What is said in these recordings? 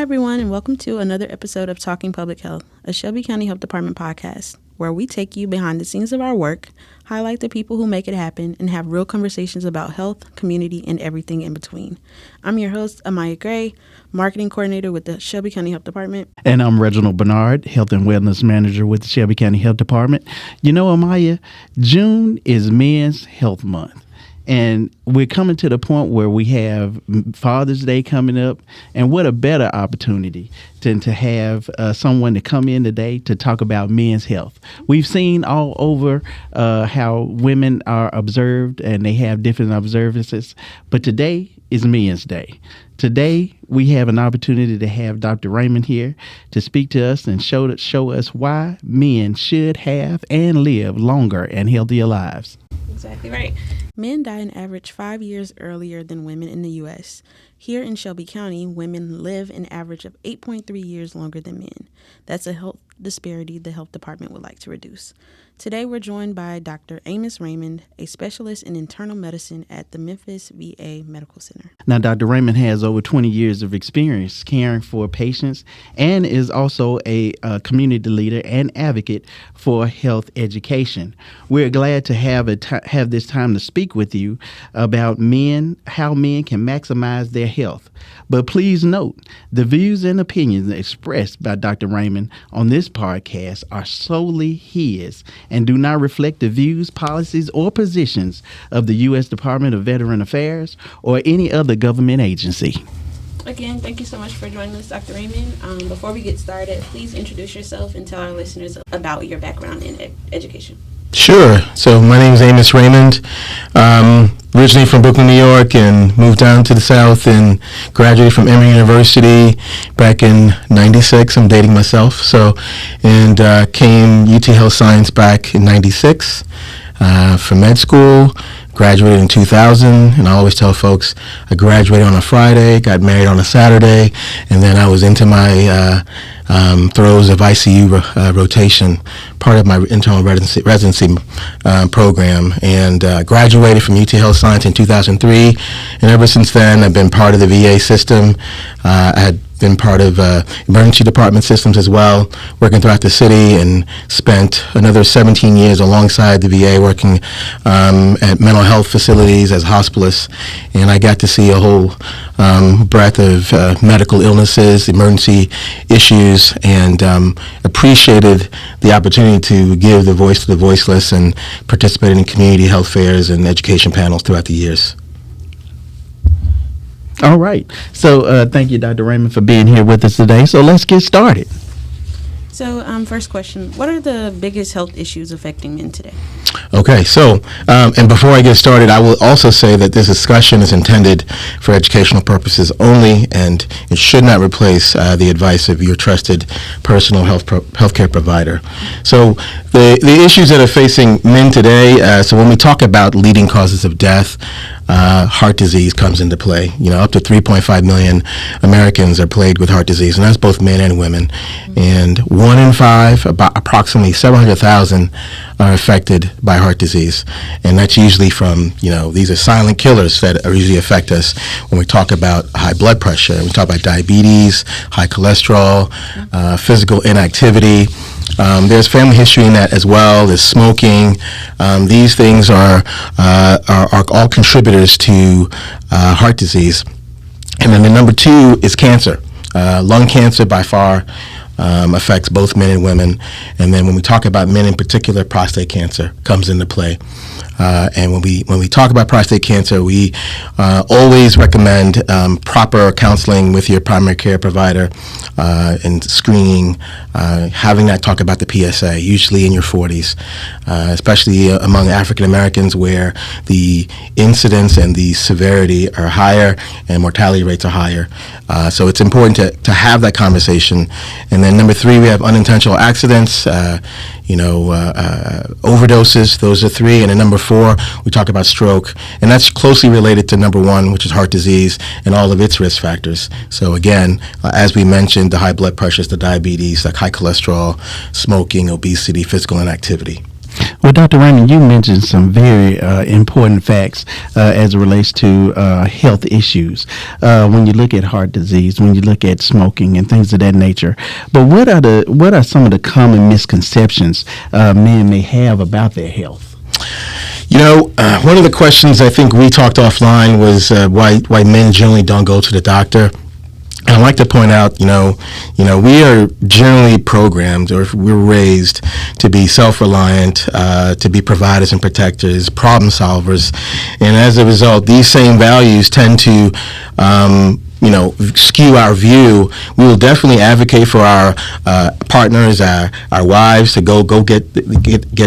everyone, and welcome to another episode of Talking Public Health, a Shelby County Health Department podcast, where we take you behind the scenes of our work, highlight the people who make it happen, and have real conversations about health, community, and everything in between. I'm your host, Amaya Gray, Marketing Coordinator with the Shelby County Health Department. And I'm Reginald Bernard, Health and Wellness Manager with the Shelby County Health Department. You know, Amaya, June is Men's Health Month. And we're coming to the point where we have Father's Day coming up, and what a better opportunity than to have someone to come in today to talk about men's health. We've seen all over how women are observed, and they have different observances, but today is Men's Day. Today, we have an opportunity to have Dr. Raymond here to speak to us and show us why men should have and live longer and healthier lives. Exactly right. Men die an average 5 years earlier than women in the U.S. Here in Shelby County, women live an average of 8.3 years longer than men. That's a health disparity the health department would like to reduce. Today, we're joined by Dr. Amos Raymond, a specialist in internal medicine at the Memphis VA Medical Center. Now, Dr. Raymond has over 20 years of experience caring for patients and is also a community leader and advocate for health education. We're glad to have this time to speak with you about how men can maximize their health. But please note, the views and opinions expressed by Dr. Raymond on this podcast are solely his and do not reflect the views, policies, or positions of the U.S. Department of Veteran Affairs or any other government agency. Again, thank you so much for joining us, Dr. Raymond. Before we get started, please introduce yourself and tell our listeners about your background in education. Sure. So my name is Amos Raymond. Originally from Brooklyn, New York, and moved down to the South and graduated from Emory University back in '96. I'm dating myself. And came UT Health Science back in '96 for med school. Graduated in 2000, and I always tell folks I graduated on a Friday, got married on a Saturday, and then I was into my throes of ICU rotation, part of my internal residency program, and graduated from UT Health Science in 2003, and ever since then I've been part of the VA system. I had been part of emergency department systems as well, working throughout the city, and spent another 17 years alongside the VA working at mental health facilities as hospitalist, and I got to see a whole breadth of medical illnesses, emergency issues, and appreciated the opportunity to give the voice to the voiceless and participated in community health fairs and education panels throughout the years. All right. So thank you, Dr. Raymond, for being here with us today. So let's get started. So first question, what are the biggest health issues affecting men today? Okay, so, and before I get started, I will also say that this discussion is intended for educational purposes only, and it should not replace the advice of your trusted personal healthcare provider. So the issues that are facing men today, so when we talk about leading causes of death, heart disease comes into play. You know, up to 3.5 million Americans are plagued with heart disease, and that's both men and women. And 1 in 5, about approximately 700,000, are affected by heart disease. And that's usually from, these are silent killers that usually affect us when we talk about high blood pressure. We talk about diabetes, high cholesterol, physical inactivity. There's family history in that as well. There's smoking. These things are all contributors to heart disease. And then the number 2 is cancer. Lung cancer by far affects both men and women. And then when we talk about men in particular, prostate cancer comes into play. And when we talk about prostate cancer, we always recommend proper counseling with your primary care provider and screening, having that talk about the PSA, usually in your 40s, especially among African Americans where the incidence and the severity are higher and mortality rates are higher. So it's important to have that conversation. And then number 3, we have unintentional accidents, overdoses. Those are 3. And then number 4, we talk about stroke. And that's closely related to number 1, which is heart disease and all of its risk factors. So again, as we mentioned, the high blood pressures, the diabetes, like high cholesterol, smoking, obesity, physical inactivity. Well, Dr. Raymond, you mentioned some very important facts as it relates to health issues. When you look at heart disease, when you look at smoking and things of that nature. But what are some of the common misconceptions men may have about their health? You know, one of the questions I think we talked offline was why men generally don't go to the doctor. And I'd like to point out, you know, we are generally programmed, or we're raised to be self-reliant, to be providers and protectors, problem solvers, and as a result, these same values tend to skew our view. We will definitely advocate for our partners, our wives, to go get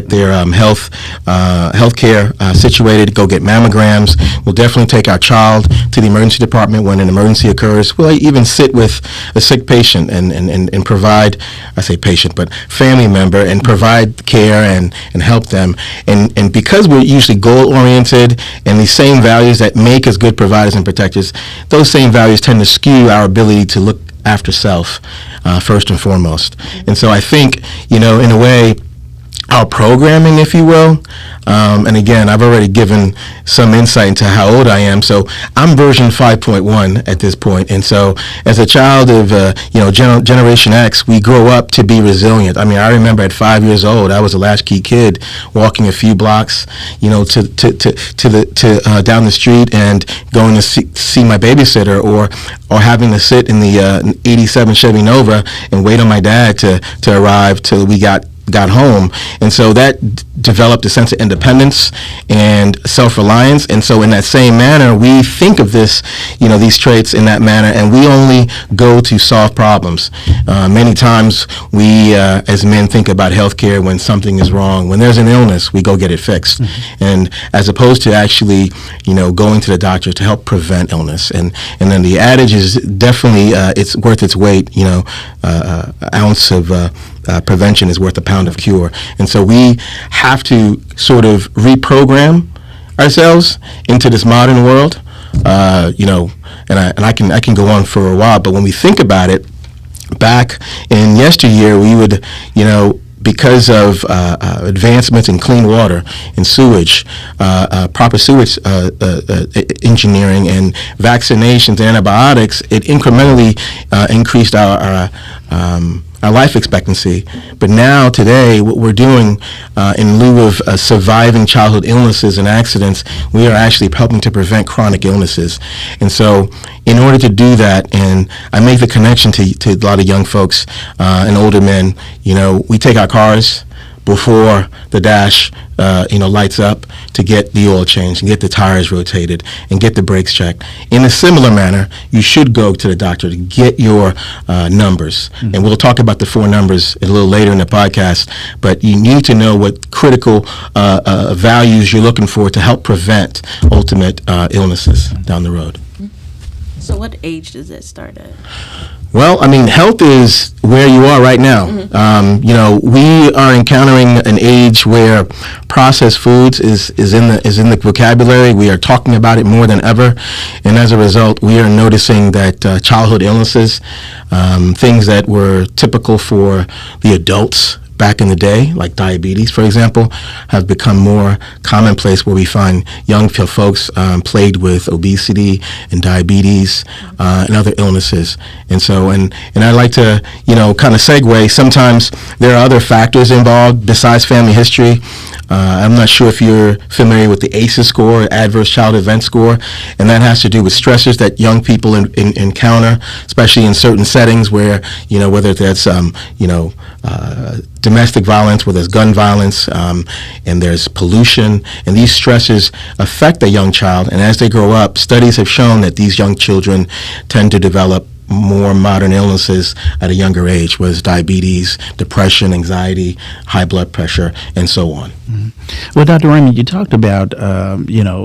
their health care situated. Go get mammograms. We'll definitely take our child to the emergency department when an emergency occurs. We'll even sit with a sick patient and provide, I say patient, but family member, and provide care and help them. And because we're usually goal oriented and these same values that make us good providers and protectors, those same values tend to skew our ability to look after self first and foremost. And so I think, in a way, our programming, if you will, and again, I've already given some insight into how old I am, so I'm version 5.1 at this point. And so as a child of, Generation X, we grow up to be resilient. I mean, I remember at 5 years old, I was a latchkey kid walking a few blocks, to down the street and going to see my babysitter, or having to sit in the 87 Chevy Nova and wait on my dad to arrive till we got home. And so that developed a sense of independence and self-reliance. And so in that same manner, we think of this, these traits in that manner, and we only go to solve problems. Many times we, as men, think about healthcare when something is wrong. When there's an illness, we go get it fixed. Mm-hmm. And as opposed to actually, going to the doctor to help prevent illness. And then the adage is definitely, it's worth its weight, ounce of prevention is worth a pound of cure. And so we have to sort of reprogram ourselves into this modern world, and I can go on for a while, but when we think about it, back in yesteryear, we would, because of advancements in clean water and sewage, proper sewage engineering and vaccinations and antibiotics, it incrementally increased our life expectancy. But now, today, what we're doing in lieu of surviving childhood illnesses and accidents, we are actually helping to prevent chronic illnesses. And so in order to do that, and I make the connection to a lot of young folks and older men, we take our cars before the dash lights up to get the oil changed and get the tires rotated and get the brakes checked. In a similar manner, you should go to the doctor to get your numbers. Mm-hmm. And we'll talk about the 4 numbers a little later in the podcast, but you need to know what critical values you're looking for to help prevent ultimate illnesses down the road. So what age does that start at? Well, I mean, health is where you are right now. Mm-hmm. We are encountering an age where processed foods is in the vocabulary. We are talking about it more than ever, and as a result, we are noticing that childhood illnesses, things that were typical for the adults back in the day, like diabetes, for example, have become more commonplace, where we find young folks plagued with obesity and diabetes and other illnesses. And so, and I'd like to, kind of segue. Sometimes there are other factors involved besides family history. I'm not sure if you're familiar with the ACEs score, Adverse Child Event Score, and that has to do with stressors that young people encounter, especially in certain settings where, whether that's, domestic violence, where there's gun violence, and there's pollution, and these stressors affect a young child. And as they grow up, studies have shown that these young children tend to develop more modern illnesses at a younger age, whether it's diabetes, depression, anxiety, high blood pressure, and so on. Mm-hmm. Well, Dr. Raymond, you talked about,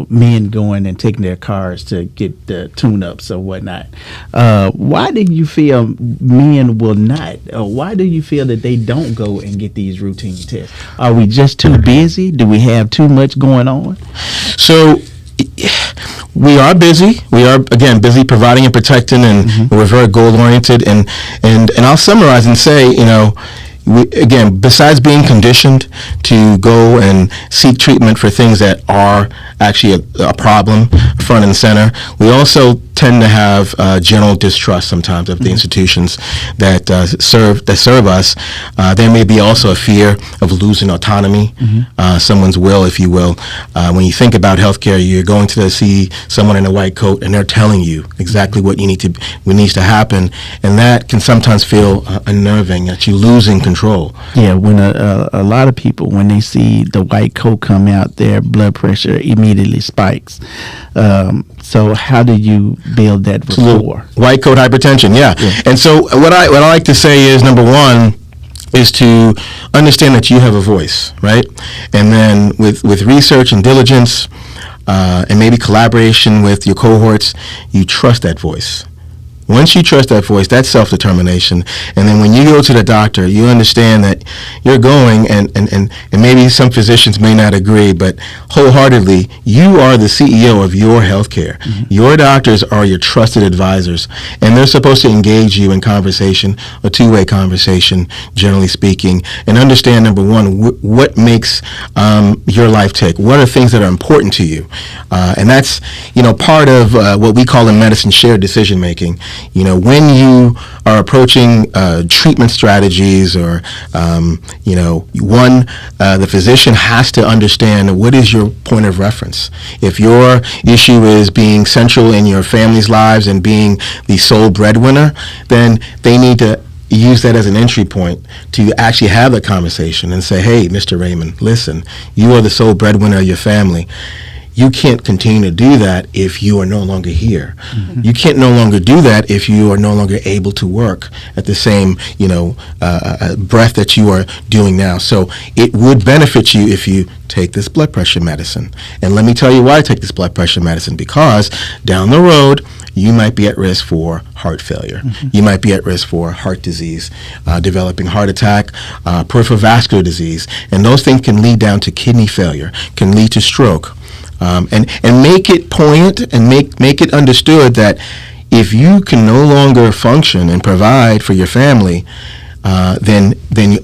men going and taking their cars to get the tune-ups or whatnot. Why do you feel men will not, or why do you feel that they don't go and get these routine tests? Are we just too busy? Do we have too much going on? So we are busy. We are, again, busy providing and protecting, and we're very goal-oriented. And I'll summarize and say, again, besides being conditioned to go and seek treatment for things that are actually a problem front and center, we also tend to have general distrust sometimes of the institutions that serve us. There may be also a fear of losing autonomy, someone's will, if you will. When you think about healthcare, you're going to see someone in a white coat, and they're telling you exactly what needs to happen, and that can sometimes feel unnerving, that you're losing control. Yeah, when a lot of people, when they see the white coat come out, their blood pressure immediately spikes. So how do you build that rapport? White coat hypertension, yeah. And so what I like to say is, number one, is to understand that you have a voice, right? And then with research and diligence, and maybe collaboration with your cohorts, you trust that voice. Once you trust that voice, that's self-determination. And then when you go to the doctor, you understand that you're going, and maybe some physicians may not agree, but wholeheartedly, you are the CEO of your healthcare. Your doctors are your trusted advisors, and they're supposed to engage you in conversation, a two-way conversation, generally speaking, and understand, number one, what makes your life tick. What are things that are important to you? And that's, part of what we call in medicine shared decision-making. When you are approaching treatment strategies, or, the physician has to understand what is your point of reference. If your issue is being central in your family's lives and being the sole breadwinner, then they need to use that as an entry point to actually have the conversation and say, hey, Mr. Raymond, listen, you are the sole breadwinner of your family. You can't continue to do that if you are no longer here. You can't no longer do that if you are no longer able to work at the same, breath that you are doing now. So it would benefit you if you take this blood pressure medicine. And let me tell you why I take this blood pressure medicine, because down the road, you might be at risk for heart failure. You might be at risk for heart disease, developing heart attack, peripheral vascular disease. And those things can lead down to kidney failure, can lead to stroke. And make it poignant and make it understood that if you can no longer function and provide for your family, then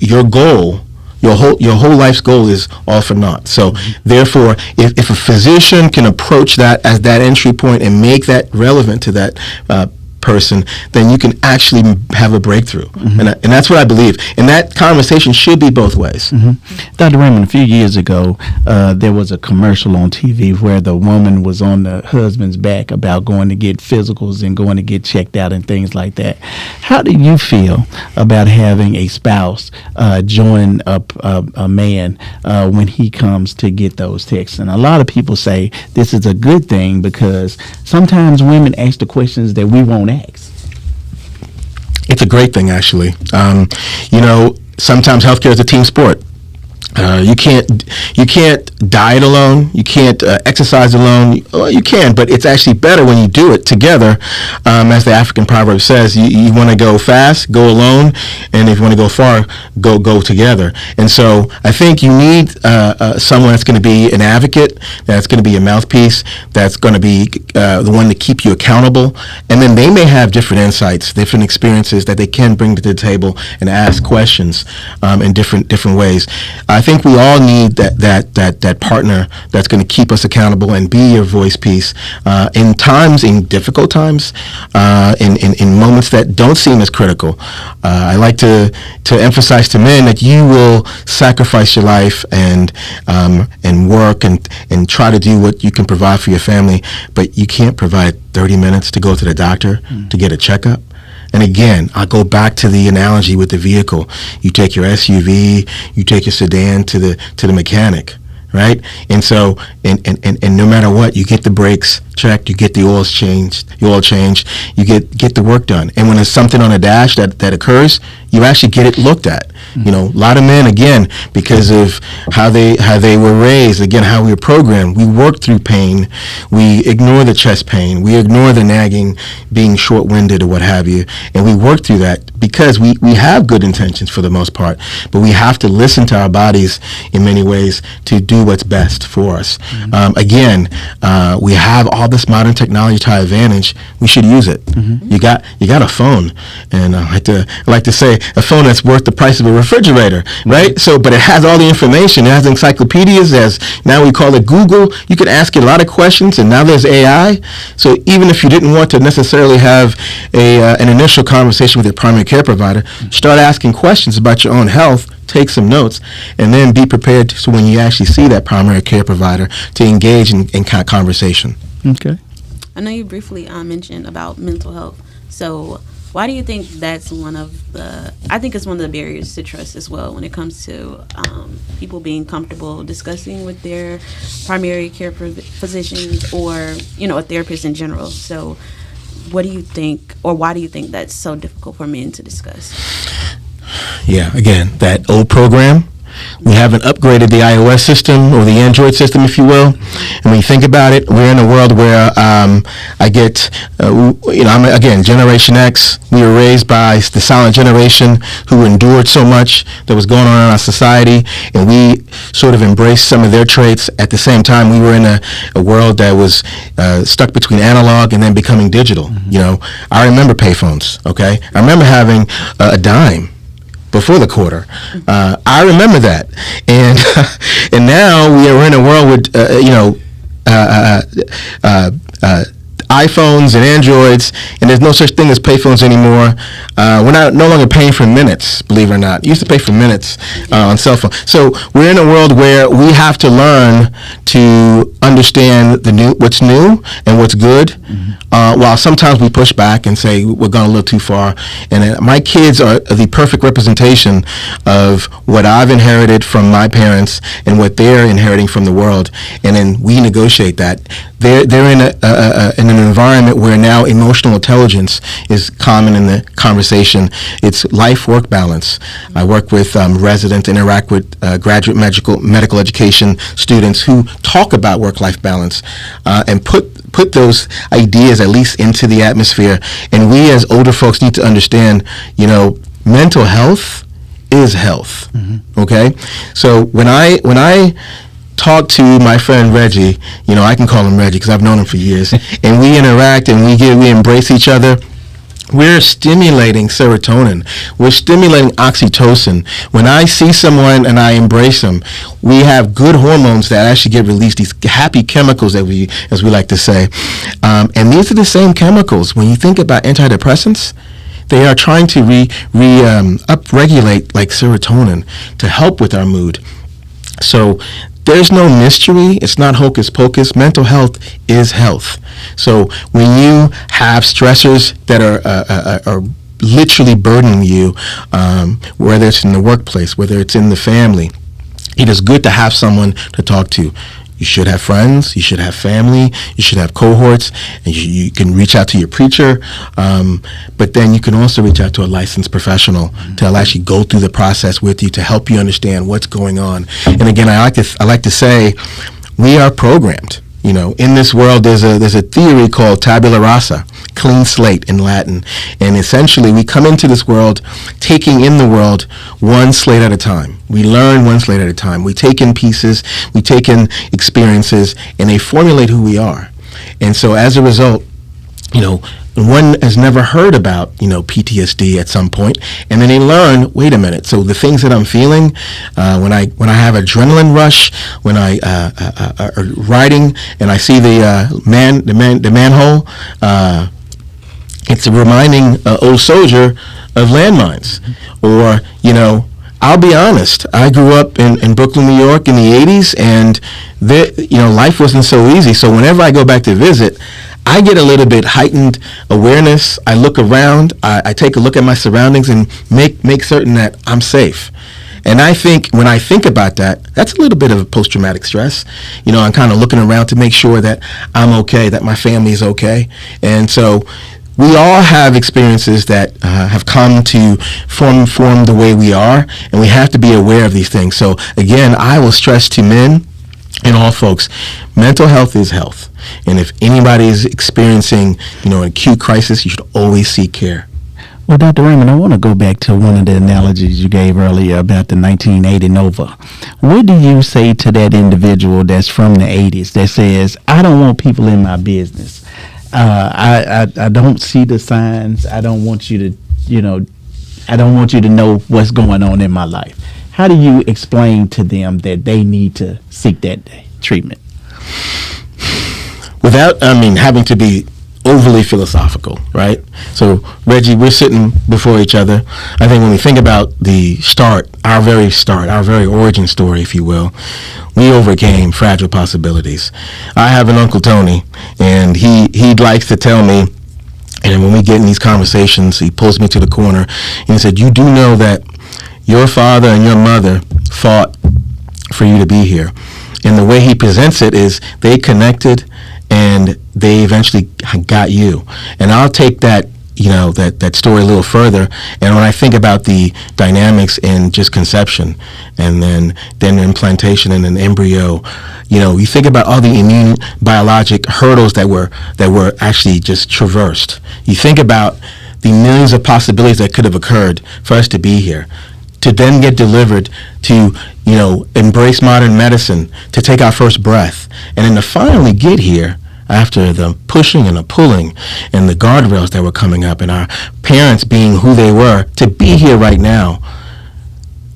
your goal, your whole life's goal is all for naught. So therefore, if a physician can approach that as that entry point and make that relevant to that person, then you can actually have a breakthrough. And that's what I believe. And that conversation should be both ways. Dr. Raymond, a few years ago, there was a commercial on TV where the woman was on the husband's back about going to get physicals and going to get checked out and things like that. How do you feel about having a spouse join a man when he comes to get those texts? And a lot of people say this is a good thing because sometimes women ask the questions that we won't ask. It's a great thing, actually. Sometimes healthcare is a team sport. You can't diet alone. You can't exercise alone. Well, you can, but it's actually better when you do it together. As the African proverb says, you want to go fast, go alone, and if you want to go far, go together. And so I think you need someone that's going to be an advocate, that's going to be a mouthpiece, that's going to be the one to keep you accountable. And then they may have different insights, different experiences that they can bring to the table and ask questions in different ways. I think we all need that partner that's going to keep us accountable and be your voice piece in difficult times, in moments that don't seem as critical. I like to emphasize to men that you will sacrifice your life and work and try to do what you can provide for your family, but you can't provide 30 minutes to go to the doctor to get a checkup. And again, I go back to the analogy with the vehicle. You take your SUV, you take your sedan to the mechanic, right? And so, and no matter what, you get the brakes checked, you get the oil changed, you get the work done. And when there's something on a dash that occurs, you actually get it looked at. A lot of men, again, because of how they were raised, again, how we were programmed, we work through pain, we ignore the chest pain, we ignore the nagging, being short-winded or what have you, and we work through that because we have good intentions for the most part, but we have to listen to our bodies in many ways to do do what's best for us. Again, we have all this modern technology to our advantage. We should use it. You got a phone, and I like to say a phone that's worth the price of a refrigerator, right? So, but it has all the information. It has encyclopedias. Now we call it Google. You can ask it a lot of questions, and now there's AI. So even if you didn't want to necessarily have an initial conversation with your primary care provider, start asking questions about your own health, take some notes, and then be prepared so when you actually see that primary care provider to engage in conversation. Okay. I know you briefly mentioned about mental health. So why do you think that's I think it's one of the barriers to trust as well when it comes to people being comfortable discussing with their primary care physicians or, a therapist in general. So what do you think, or why do you think that's so difficult for men to discuss? Yeah, again, that old program. We haven't upgraded the iOS system or the Android system, if you will. And when you think about it, we're in a world where I'm again, Generation X. We were raised by the silent generation who endured so much that was going on in our society, and we sort of embraced some of their traits. At the same time, we were in a world that was stuck between analog and then becoming digital. I remember payphones, okay? I remember having a dime before the quarter. I remember that. And now we are in a world with, iPhones and Androids, and there's no such thing as payphones anymore. We're no longer paying for minutes, believe it or not. You used to pay for minutes on cell phone. So we're in a world where we have to learn to understand what's new and what's good, while sometimes we push back and say we're going a little too far. And my kids are the perfect representation of what I've inherited from my parents and what they're inheriting from the world. And then we negotiate that. They're in an environment where now emotional intelligence is common in the conversation. It's life-work balance. I work with residents, interact with graduate medical education students who talk about work-life balance and put those ideas at least into the atmosphere. And we as older folks need to understand, mental health is health. Okay? So when I talk to my friend Reggie, I can call him Reggie because I've known him for years, and we interact and we embrace each other. We're stimulating serotonin. We're stimulating oxytocin. When I see someone and I embrace them, we have good hormones that actually get released, these happy chemicals as we like to say. And these are the same chemicals. When you think about antidepressants, they are trying to upregulate like serotonin to help with our mood. So there's no mystery. It's not hocus pocus. Mental health is health. So when you have stressors that are literally burdening you, whether it's in the workplace, whether it's in the family, it is good to have someone to talk to. You should have friends, you should have family, you should have cohorts, and you can reach out to your preacher, but then you can also reach out to a licensed professional to actually go through the process with you to help you understand what's going on. And again, I like to say we are programmed. In this world, there's a theory called tabula rasa, clean slate in Latin. And essentially, we come into this world taking in the world one slate at a time. We learn one slate at a time. We take in pieces, we take in experiences, and they formulate who we are. And so as a result, one has never heard about, PTSD at some point, and then they learn, wait a minute, so the things that I'm feeling, when I have adrenaline rush, when I are riding and I see the manhole, it's reminding an old soldier of landmines. Or, I'll be honest, I grew up in Brooklyn, New York in the 80s, and life wasn't so easy. So whenever I go back to visit, I get a little bit heightened awareness. I look around, I take a look at my surroundings and make certain that I'm safe. And I think when I think about that, that's a little bit of a post-traumatic stress. I'm kind of looking around to make sure that I'm okay, that my family is okay. And so we all have experiences that have come to form the way we are, and we have to be aware of these things. So again, I will stress to men and all folks, mental health is health. And if anybody is experiencing, an acute crisis, you should always seek care. Well, Dr. Raymond, I want to go back to one of the analogies you gave earlier about the 1980 Nova. What do you say to that individual that's from the 80s that says, I don't want people in my business? I don't see the signs. I don't want you to, I don't want you to know what's going on in my life. How do you explain to them that they need to seek that treatment? Without, having to be overly philosophical, right? So, Reggie, we're sitting before each other. I think when we think about our very origin story, if you will, we overcame fragile possibilities. I have an Uncle Tony, and he likes to tell me, and when we get in these conversations, he pulls me to the corner, and he said, you do know that your father and your mother fought for you to be here. And the way he presents it is they connected and they eventually got you. And I'll take that, that story a little further. And when I think about the dynamics in just conception and then implantation and an embryo, you think about all the immune biologic hurdles that were actually just traversed. You think about the millions of possibilities that could have occurred for us to be here, to then get delivered, to embrace modern medicine, to take our first breath, and then to finally get here after the pushing and the pulling and the guardrails that were coming up and our parents being who they were, to be here right now.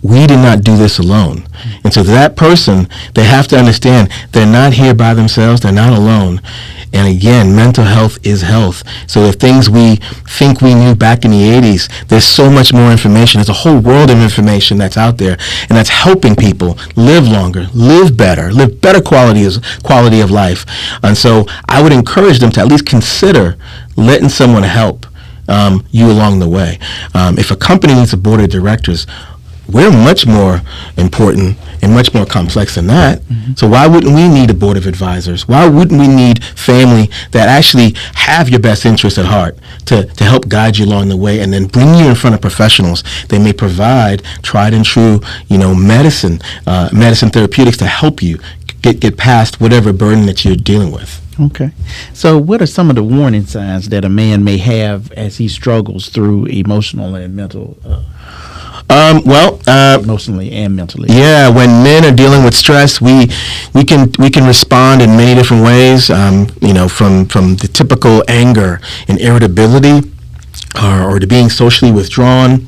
We did not do this alone. And so that person, they have to understand they're not here by themselves. They're not alone. And again, mental health is health. So the things we think we knew back in the 80s, there's so much more information. There's a whole world of information that's out there, and that's helping people live longer, live better quality of life. And so I would encourage them to at least consider letting someone help you along the way. If a company needs a board of directors, we're much more important and much more complex than that. Mm-hmm. So why wouldn't we need a board of advisors? Why wouldn't we need family that actually have your best interests at heart to help guide you along the way and then bring you in front of professionals that may provide tried and true, medicine therapeutics to help you get past whatever burden that you're dealing with. Okay. So what are some of the warning signs that a man may have as he struggles through emotional and mental emotionally and mentally? Yeah, when men are dealing with stress, we can respond in many different ways. From the typical anger and irritability, or to being socially withdrawn,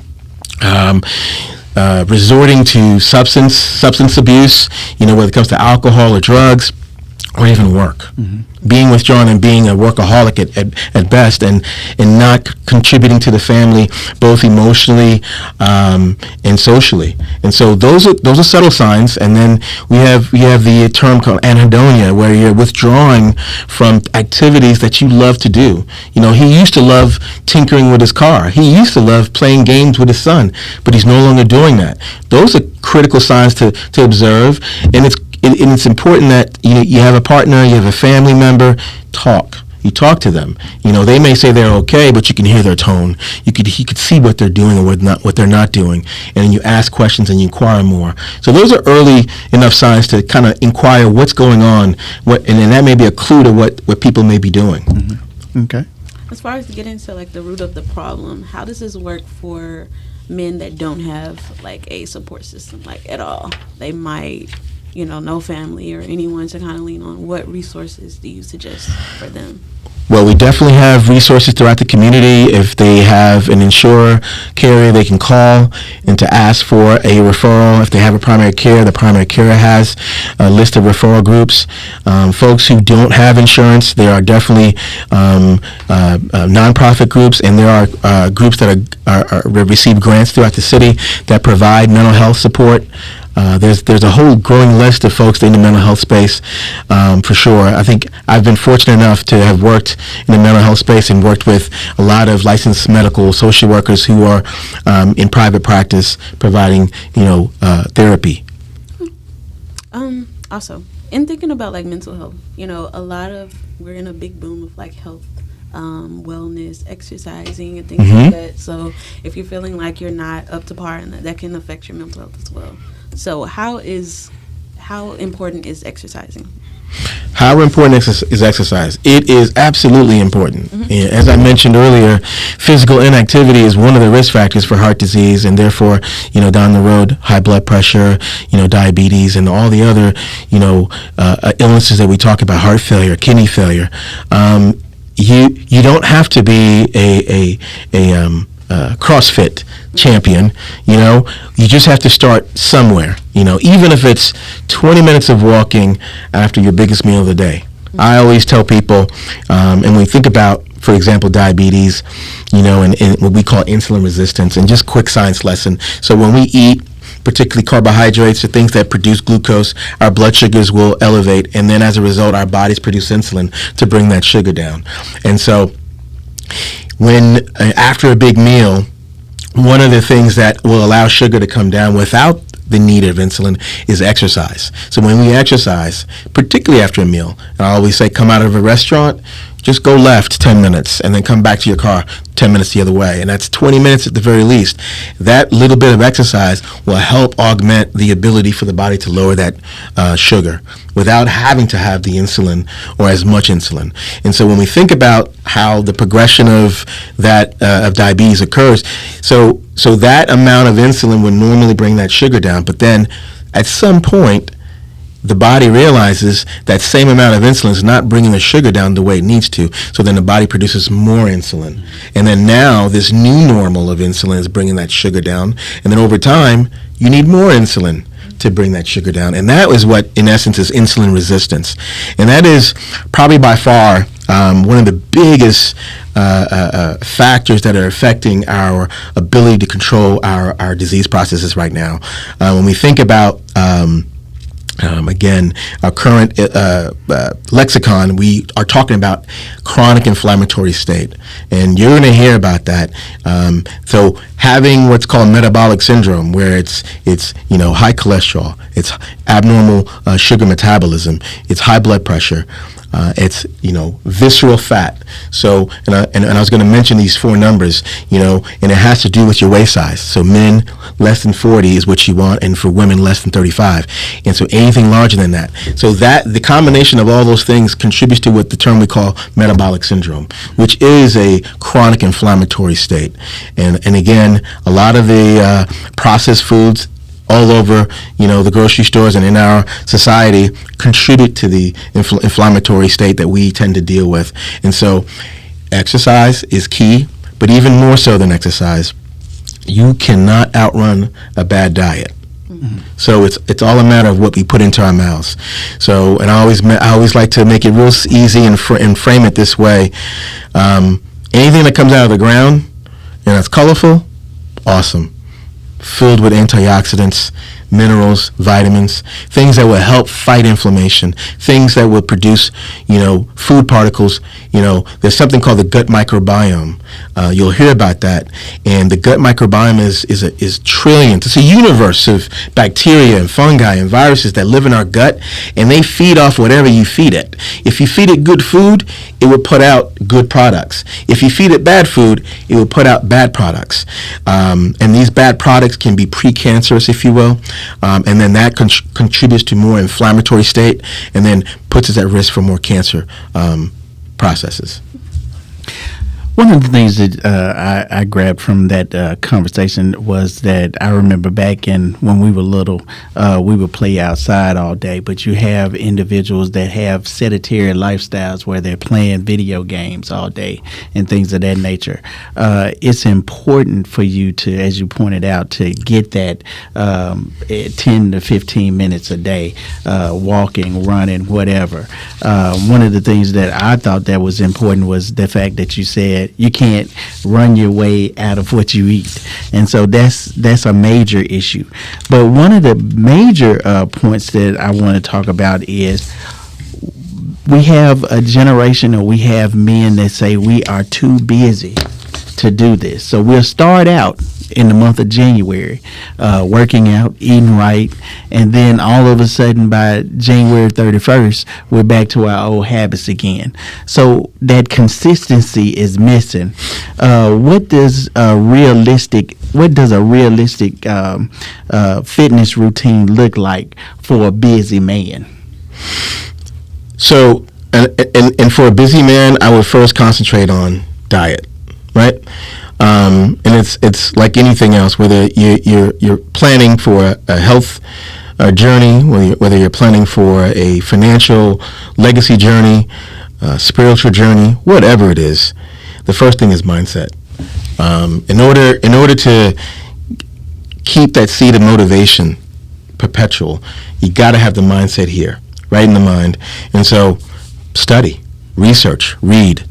resorting to substance abuse. Whether it comes to alcohol or drugs, or even work. Mm-hmm. Being withdrawn and being a workaholic at best, and not contributing to the family both emotionally and socially. And so those are subtle signs. And then we have the term called anhedonia, where you're withdrawing from activities that you love to do. He used to love tinkering with his car. He used to love playing games with his son, but he's no longer doing that. Those are critical signs to observe, and it's important that you have a partner, you have a family member, you talk to them. They may say they're okay, but you can hear their tone. You could see what they're doing or what they're not doing, and then you ask questions and you inquire more. So those are early enough signs to kind of inquire what's going on, and then that may be a clue to what people may be doing. Mm-hmm. Okay. As far as getting to the root of the problem, how does this work for men that don't have a support system at all? They might no family or anyone to kind of lean on. What resources do you suggest for them? Well, we definitely have resources throughout the community. If they have an insurer carrier, they can call and to ask for a referral. If they have a primary care, the primary care has a list of referral groups. Folks who don't have insurance, there are definitely nonprofit groups, and there are groups that are receive grants throughout the city that provide mental health support. There's a whole growing list of folks in the mental health space, for sure. I think I've been fortunate enough to have worked in the mental health space and worked with a lot of licensed medical social workers who are in private practice providing, therapy. Also, in thinking about mental health, we're in a big boom of health, wellness, exercising, and things Mm-hmm. like that. So if you're feeling like you're not up to par, and that can affect your mental health as well. So how important is exercising? How important is exercise? It is absolutely important. As I mentioned earlier, physical inactivity is one of the risk factors for heart disease, and therefore, down the road, high blood pressure, diabetes, and all the other, illnesses that we talk about, heart failure, kidney failure. You don't have to be a CrossFit champion. You just have to start somewhere. Even if it's 20 minutes of walking after your biggest meal of the day. I always tell people, and when we think about, for example, diabetes, and what we call insulin resistance, and just quick science lesson. So when we eat, particularly carbohydrates or things that produce glucose, our blood sugars will elevate, and then as a result, our bodies produce insulin to bring that sugar down. And so when after a big meal, one of the things that will allow sugar to come down without the need of insulin is exercise. So when we exercise, particularly after a meal, and I always say come out of a restaurant, just go left 10 minutes and then come back to your car 10 minutes the other way. And that's 20 minutes at the very least. That little bit of exercise will help augment the ability for the body to lower that sugar without having to have the insulin or as much insulin. And so when we think about how the progression of that of diabetes occurs, so that amount of insulin would normally bring that sugar down, but then at some point, the body realizes that same amount of insulin is not bringing the sugar down the way it needs to. So then the body produces more insulin. And then now this new normal of insulin is bringing that sugar down. And then over time, you need more insulin to bring that sugar down. And that is what, in essence, is insulin resistance. And that is probably by far one of the biggest factors that are affecting our ability to control our disease processes right now. When we think about again, our current lexicon, we are talking about chronic inflammatory state, and you're going to hear about that. So having what's called metabolic syndrome, where it's high cholesterol, it's abnormal sugar metabolism, it's high blood pressure, it's visceral fat. So and I was going to mention these four numbers, and it has to do with your waist size. So men less than 40 is what you want, and for women less than 35. And so anything larger than that. So that the combination of all those things contributes to what the term we call metabolic syndrome, which is a chronic inflammatory state. And again, a lot of the processed foods all over, the grocery stores and in our society contribute to the inflammatory state that we tend to deal with. And so exercise is key, but even more so than exercise, you cannot outrun a bad diet. Mm-hmm. So it's all a matter of what we put into our mouths. So, and I always like to make it real easy and frame it this way. Anything that comes out of the ground and that's colorful, awesome. Filled with antioxidants, minerals, vitamins, things that will help fight inflammation, things that will produce, food particles. There's something called the gut microbiome. You'll hear about that. And the gut microbiome is trillions. It's a universe of bacteria and fungi and viruses that live in our gut, and they feed off whatever you feed it. If you feed it good food, it will put out good products. If you feed it bad food, it will put out bad products. And these bad products can be precancerous, if you will. And then that contributes to more inflammatory state and then puts us at risk for more cancer processes. One of the things that I grabbed from that conversation was that I remember back when we were little, we would play outside all day, but you have individuals that have sedentary lifestyles where they're playing video games all day and things of that nature. It's important for you to, as you pointed out, to get that 10 to 15 minutes a day, walking, running, whatever. One of the things that I thought that was important was the fact that you said you can't run your way out of what you eat, and so that's a major issue. But one of the major points that I want to talk about is we have a generation, or we have men that say we are too busy to do this. So we'll start out in the month of January, working out, eating right, and then all of a sudden by January 31st, we're back to our old habits again. So that consistency is missing. What does a realistic fitness routine look like for a busy man? So, and for a busy man, I would first concentrate on diet, right? And it's like anything else, whether you're planning for a health journey, whether you're planning for a financial legacy journey, spiritual journey, whatever it is, the first thing is mindset. In order to keep that seed of motivation perpetual, you got to have the mindset here, right in the mind. And so, study, research, read,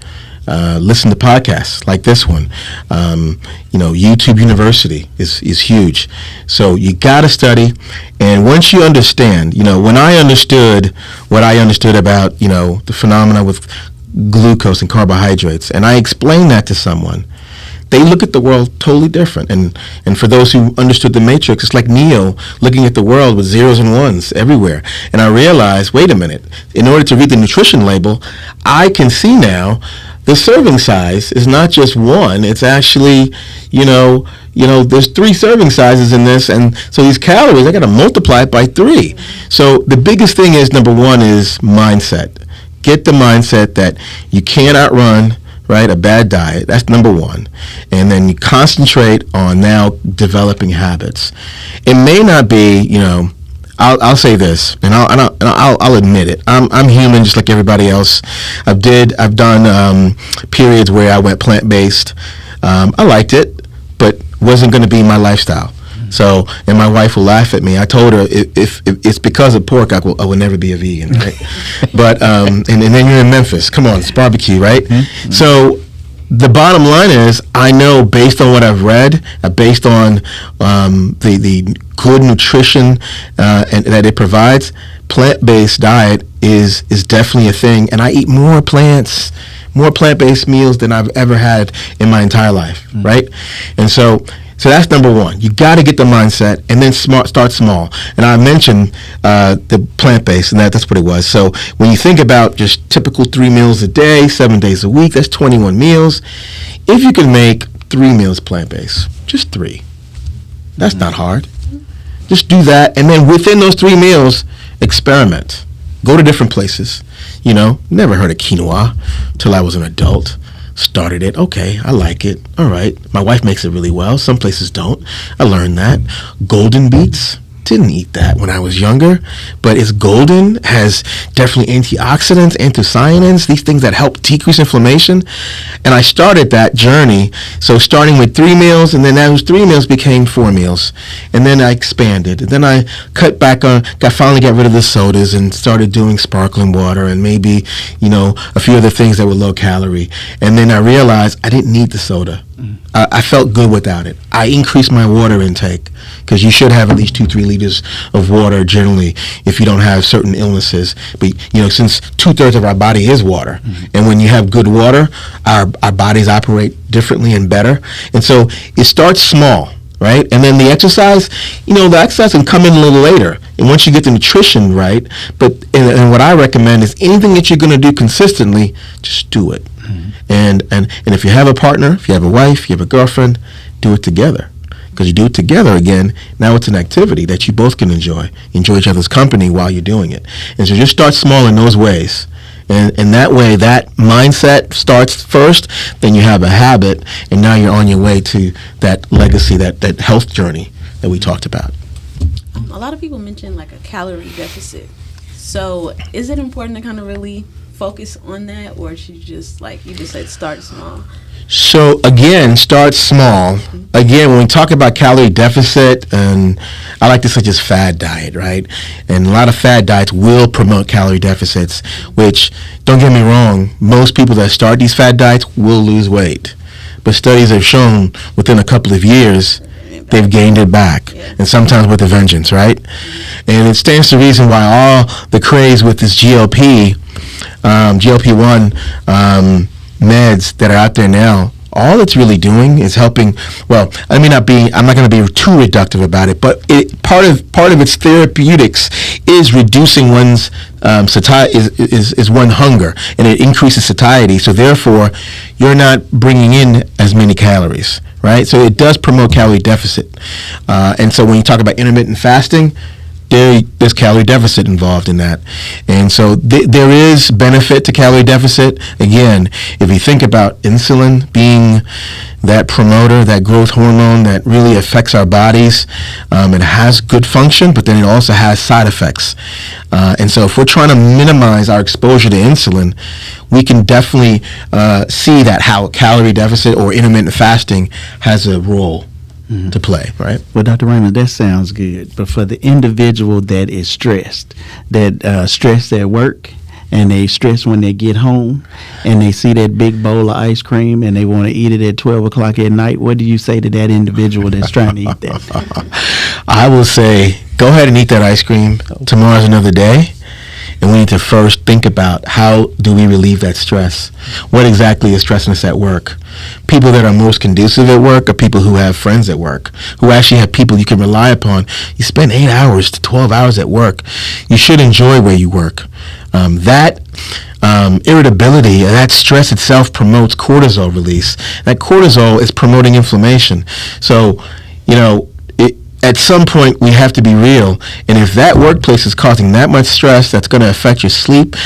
listen to podcasts like this one. YouTube University is huge. So you got to study. And once you understand, when I understood what I understood about, the phenomena with glucose and carbohydrates, and I explained that to someone, they look at the world totally different. And for those who understood the matrix, it's like Neo looking at the world with zeros and ones everywhere. And I realized, wait a minute, in order to read the nutrition label, I can see now the serving size is not just one. It's actually, there's 3 serving sizes in this. And so these calories, I got to multiply it by 3. So the biggest thing is, number 1 is mindset. Get the mindset that you can't outrun, right, a bad diet. That's number 1. And then you concentrate on now developing habits. It may not be, I'll say this, and I'll admit it. I'm human just like everybody else. I've done periods where I went plant-based. I liked it, but wasn't going to be my lifestyle. So, and my wife will laugh at me. I told her if it's because of pork, I will never be a vegan, right? But and then you're in Memphis. Come on, it's barbecue, right? Mm-hmm. So the bottom line is, I know based on what I've read, based on the good nutrition and that it provides, plant-based diet is definitely a thing. And I eat more plant-based meals than I've ever had in my entire life, right? And so that's number 1. You got to get the mindset, and then start small. And I mentioned the plant-based, and that's what it was. So when you think about just typical 3 meals a day, 7 days a week, that's 21 meals. If you can make 3 meals plant-based, just 3, that's not hard. Just do that, and then within those 3 meals, experiment. Go to different places. Never heard of quinoa till I was an adult. Started it. Okay, I like it. All right. My wife makes it really well. Some places don't. I learned that. Golden beets. Didn't eat that when I was younger, but it's golden, has definitely antioxidants, anthocyanins, these things that help decrease inflammation. And I started that journey. So starting with 3 meals, and then those 3 meals became 4 meals. And then I expanded. And then I cut back on, finally got rid of the sodas and started doing sparkling water and maybe, a few other things that were low calorie. And then I realized I didn't need the soda. I felt good without it. I increased my water intake, because you should have at least 2-3 liters of water generally if you don't have certain illnesses. But since 2/3 of our body is water, and when you have good water, our bodies operate differently and better. And so it starts small, right? And then the exercise, the exercise can come in a little later. And once you get the nutrition right, and what I recommend is anything that you're going to do consistently, just do it. And if you have a partner, if you have a wife, you have a girlfriend, do it together. Because you do it together again, now it's an activity that you both can enjoy each other's company while you're doing it. And so just start small in those ways. And that way, that mindset starts first, then you have a habit, and now you're on your way to that legacy, that health journey that we talked about. A lot of people mention like a calorie deficit. So is it important to kind of really focus on that, or should you just, like you just said, start small? So again, start small. Again, when we talk about calorie deficit, and I like to say just fad diet, right? And a lot of fad diets will promote calorie deficits, which, don't get me wrong, most people that start these fad diets will lose weight. But studies have shown within a couple of years, they've gained it back, and sometimes with a vengeance, right? And it stands to reason why all the craze with this GLP-1 meds that are out there now, all it's really doing is helping. Well, I'm not going to be too reductive about it, but part of its therapeutics is reducing one's satiety, is one hunger, and it increases satiety. So therefore, you're not bringing in as many calories, right? So it does promote calorie deficit. And so when you talk about intermittent fasting, there's calorie deficit involved in that. And so there is benefit to calorie deficit. Again, if you think about insulin being that promoter, that growth hormone that really affects our bodies, it has good function, but then it also has side effects. And so if we're trying to minimize our exposure to insulin, we can definitely see that how calorie deficit or intermittent fasting has a role to play, right? Well, Dr. Raymond, that sounds good. But for the individual that is stressed, stressed at work, and they stress when they get home, and they see that big bowl of ice cream, and they want to eat it at 12 o'clock at night, what do you say to that individual that's trying to eat that? I will say, go ahead and eat that ice cream. Tomorrow's another day. And we need to first think about how do we relieve that stress? What exactly is stressing us at work? People that are most conducive at work are people who have friends at work, who actually have people you can rely upon. You spend 8 hours to 12 hours at work. You should enjoy where you work. That irritability, that stress itself promotes cortisol release. That cortisol is promoting inflammation. So, at some point, we have to be real. And if that workplace is causing that much stress, that's going to affect your sleep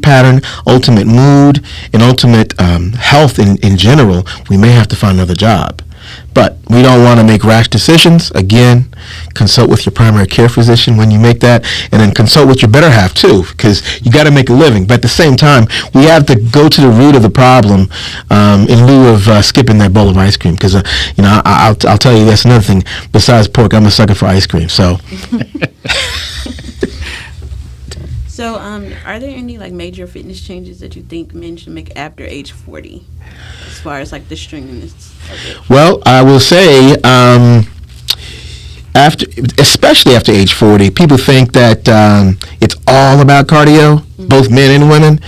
pattern, ultimate mood, and ultimate health in general, we may have to find another job. But we don't want to make rash decisions. Again, consult with your primary care physician when you make that, and then consult with your better half too, because you got to make a living. But at the same time, we have to go to the root of the problem in lieu of skipping that bowl of ice cream. Because I'll tell you, that's another thing. Besides pork, I'm a sucker for ice cream. So. So, are there any major fitness changes that you think men should make after age 40, as far as the stringiness of it? Well, I will say, especially after age 40, people think that it's all about cardio, both men and women.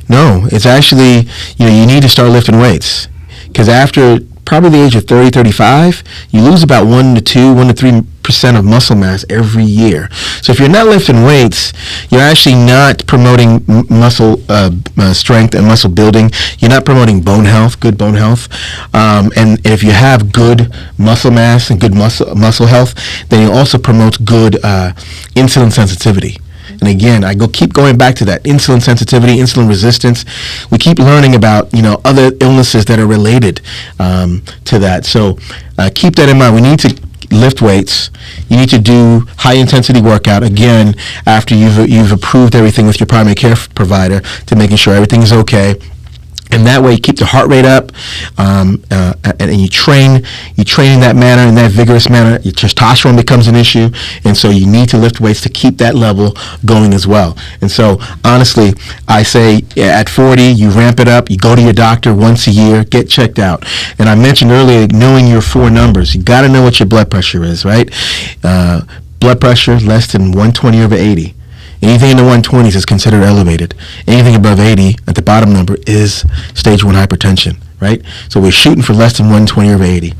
No, it's actually, you need to start lifting weights, because after probably the age of 30, 35, you lose about 1 to 3% of muscle mass every year. So if you're not lifting weights, you're actually not promoting muscle strength and muscle building. You're not promoting bone health, good bone health. And if you have good muscle mass and good muscle health, then it also promotes good insulin sensitivity. And again, keep going back to that insulin sensitivity, insulin resistance. We keep learning about other illnesses that are related to that. So keep that in mind. We need to lift weights. You need to do high intensity workout again after you've approved everything with your primary care provider to making sure everything is okay. And that way, you keep the heart rate up, and you train in that manner, in that vigorous manner. Your testosterone becomes an issue, and so you need to lift weights to keep that level going as well. And so, honestly, I say at 40, you ramp it up. You go to your doctor once a year, get checked out. And I mentioned earlier, knowing your 4 numbers. You got to know what your blood pressure is, right? Blood pressure less than 120/80. Anything in the 120s is considered elevated. Anything above 80 at the bottom number is stage 1 hypertension, right? So we're shooting for less than 120/80.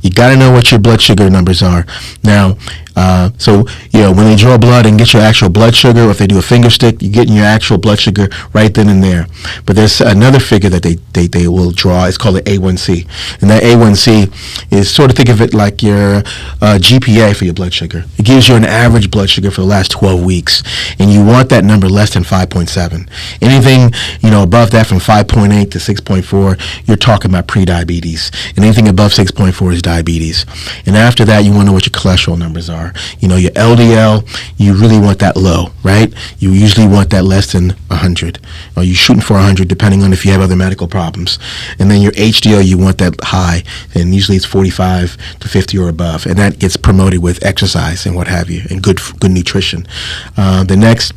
You got to know what your blood sugar numbers are. Now, when they draw blood and get your actual blood sugar, or if they do a finger stick, you're getting your actual blood sugar right then and there. But there's another figure that they will draw. It's called the A1C. And that A1C is sort of, think of it like your GPA for your blood sugar. It gives you an average blood sugar for the last 12 weeks. And you want that number less than 5.7. Anything, above that from 5.8 to 6.4, you're talking about pre-diabetes. And anything above 6.4 is diabetes. And after that, you want to know what your cholesterol numbers are. Your LDL, you really want that low, right? You usually want that less than 100. Or you're shooting for 100 depending on if you have other medical problems. And then your HDL, you want that high. And usually it's 45 to 50 or above. And that gets promoted with exercise and what have you, and good nutrition. The next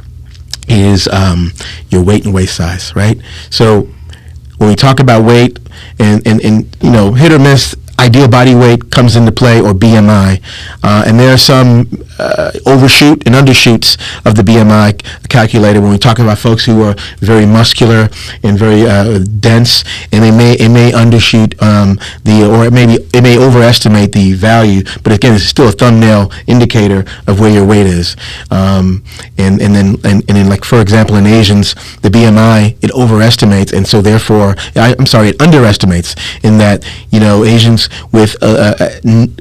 is your weight and waist size, right? So when we talk about weight and hit or miss, ideal body weight comes into play, or BMI, and there are some overshoot and undershoots of the BMI calculator when we talk about folks who are very muscular and very dense, and it may undershoot it may overestimate the value, but again, it's still a thumbnail indicator of where your weight is. And then like, for example, in Asians, the BMI, it overestimates, and so therefore, it underestimates, in that Asians those with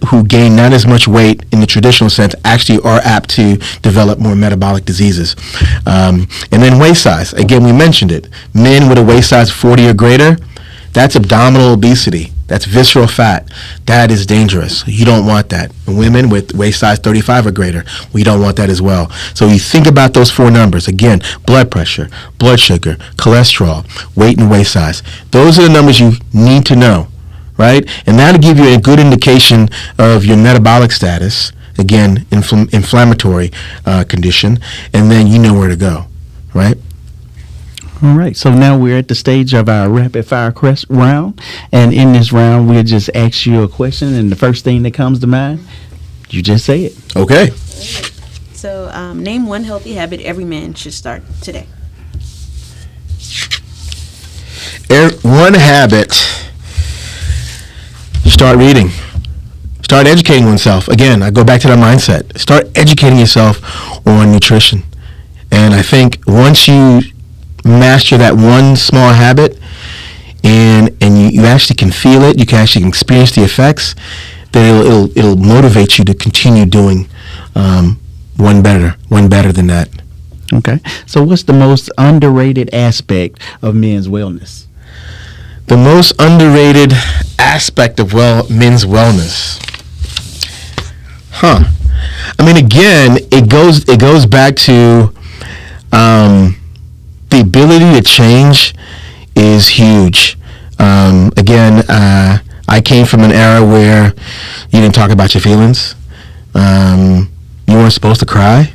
who gain not as much weight in the traditional sense actually are apt to develop more metabolic diseases. And then waist size. Again, we mentioned it. Men with a waist size 40 or greater, that's abdominal obesity. That's visceral fat. That is dangerous. You don't want that. And women with waist size 35 or greater, we don't want that as well. So you think about those 4 numbers. Again, blood pressure, blood sugar, cholesterol, weight and waist size. Those are the numbers you need to know, right? And that'll give you a good indication of your metabolic status. Again, inflammatory condition. And then you know where to go, right? All right, so now we're at the stage of our rapid fire round, and in this round we'll just ask you a question, and the first thing that comes to mind, you just say it. Okay. So name one healthy habit every man should start today. One habit, start reading. Start educating oneself. Again, I go back to that mindset. Start educating yourself on nutrition. And I think once you master that one small habit and you actually can feel it, you can actually experience the effects, then it'll motivate you to continue doing one better than that. Okay. So what's the most underrated aspect of men's wellness? The most underrated aspect of men's wellness. I mean, again, it goes back to the ability to change is huge. Again, I came from an era where you didn't talk about your feelings. You weren't supposed to cry.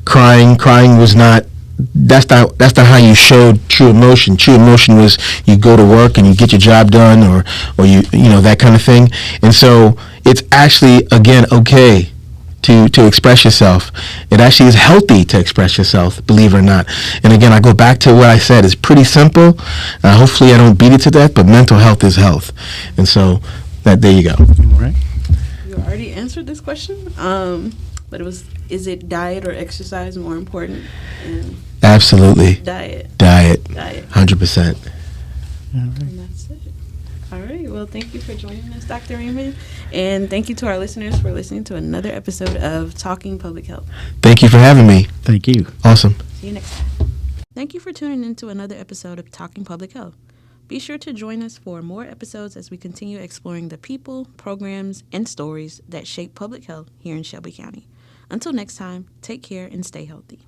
Crying was not. That's not how you showed true emotion. True emotion was you go to work and you get your job done, or you that kind of thing. And so it's actually, again, okay to express yourself. It actually is healthy to express yourself, believe it or not. And again, I go back to what I said. It's pretty simple. Hopefully I don't beat it to death, but mental health is health. And so there you go. All right. You already answered this question, but is it diet or exercise more important? Absolutely. Diet. 100%. And that's it. All right. Well, thank you for joining us, Dr. Raymond. And thank you to our listeners for listening to another episode of Talking Public Health. Thank you for having me. Thank you. Awesome. See you next time. Thank you for tuning in to another episode of Talking Public Health. Be sure to join us for more episodes as we continue exploring the people, programs, and stories that shape public health here in Shelby County. Until next time, take care and stay healthy.